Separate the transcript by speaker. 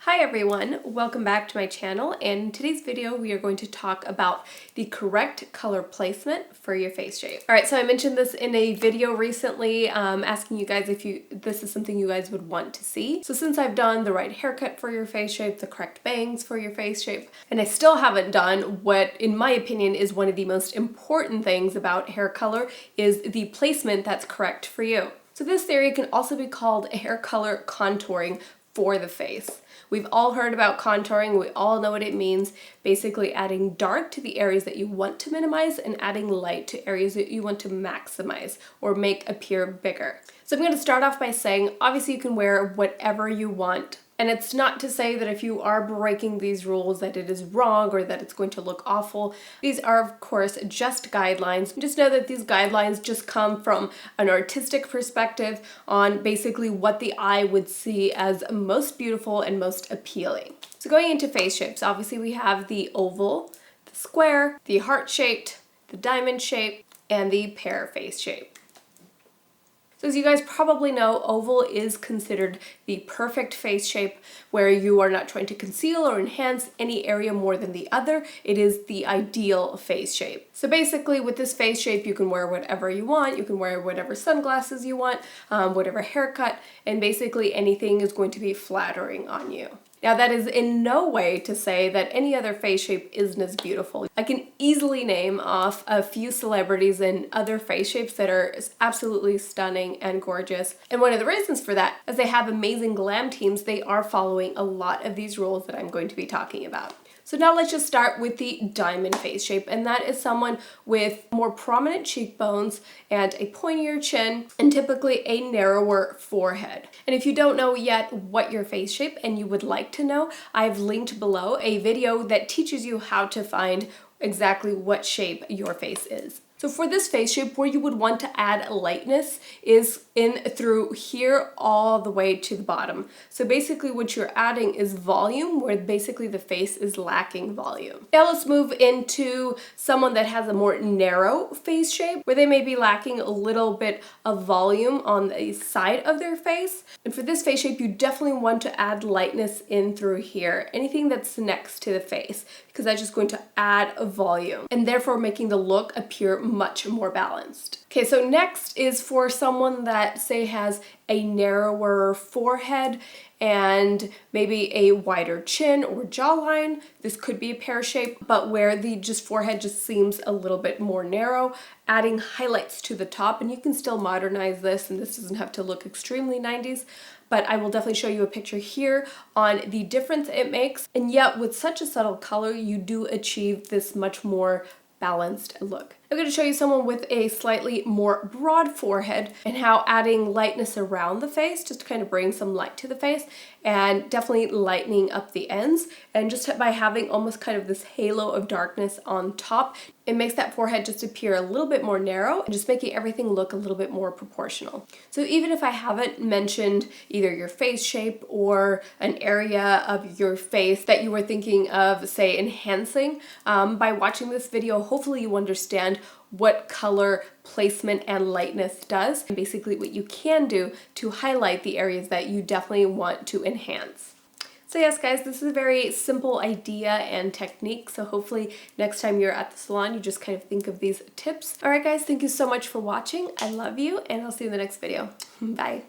Speaker 1: Hi everyone, welcome back to my channel, and in today's video we are going to talk about the correct color placement for your face shape. Alright, so I mentioned this in a video recently asking you guys if this is something you guys would want to see. So since I've done the right haircut for your face shape, the correct bangs for your face shape, and I still haven't done what in my opinion is one of the most important things about hair color is the placement that's correct for you. So this theory can also be called hair color contouring for the face. We've all heard about contouring, we all know what it means, basically adding dark to the areas that you want to minimize and adding light to areas that you want to maximize or make appear bigger. So I'm going to start off by saying, obviously you can wear whatever you want. And it's not to say that if you are breaking these rules that it is wrong or that it's going to look awful. These are of course just guidelines. Just know that these guidelines just come from an artistic perspective on basically what the eye would see as most beautiful and most appealing. So going into face shapes, obviously we have the oval, the square, the heart-shaped, the diamond shape, and the pear face shape. So as you guys probably know, oval is considered the perfect face shape where you are not trying to conceal or enhance any area more than the other. It is the ideal face shape. So basically with this face shape, you can wear whatever you want. You can wear whatever sunglasses you want, whatever haircut, and basically anything is going to be flattering on you. Now that is in no way to say that any other face shape isn't as beautiful. I can easily name off a few celebrities and other face shapes that are absolutely stunning and gorgeous. And one of the reasons for that, as they have amazing glam teams, they are following a lot of these rules that I'm going to be talking about. So now let's just start with the diamond face shape, and that is someone with more prominent cheekbones and a pointier chin and typically a narrower forehead. And if you don't know yet what your face shape and you would like to know, I've linked below a video that teaches you how to find exactly what shape your face is. So for this face shape, where you would want to add lightness is in through here all the way to the bottom. So basically what you're adding is volume, where basically the face is lacking volume. Now let's move into someone that has a more narrow face shape, where they may be lacking a little bit of volume on the side of their face. And for this face shape, you definitely want to add lightness in through here, anything that's next to the face, because that's just going to add a volume and therefore making the look appear much more balanced. Okay, so next is for someone that say has a narrower forehead and maybe a wider chin or jawline. This could be a pear shape, but where the forehead just seems a little bit more narrow, adding highlights to the top, and you can still modernize this and this doesn't have to look extremely 90s, but I will definitely show you a picture here on the difference it makes. And yet with such a subtle color, you do achieve this much more balanced look. I'm going to show you someone with a slightly more broad forehead and how adding lightness around the face just to kind of bring some light to the face and definitely lightening up the ends, and just by having almost kind of this halo of darkness on top, it makes that forehead just appear a little bit more narrow and just making everything look a little bit more proportional. So even if I haven't mentioned either your face shape or an area of your face that you were thinking of, say, enhancing, by watching this video, hopefully you understand what color placement and lightness does, and basically what you can do to highlight the areas that you definitely want to enhance. So yes guys, this is a very simple idea and technique, so hopefully next time you're at the salon you just kind of think of these tips. Alright guys, thank you so much for watching. I love you and I'll see you in the next video. Bye.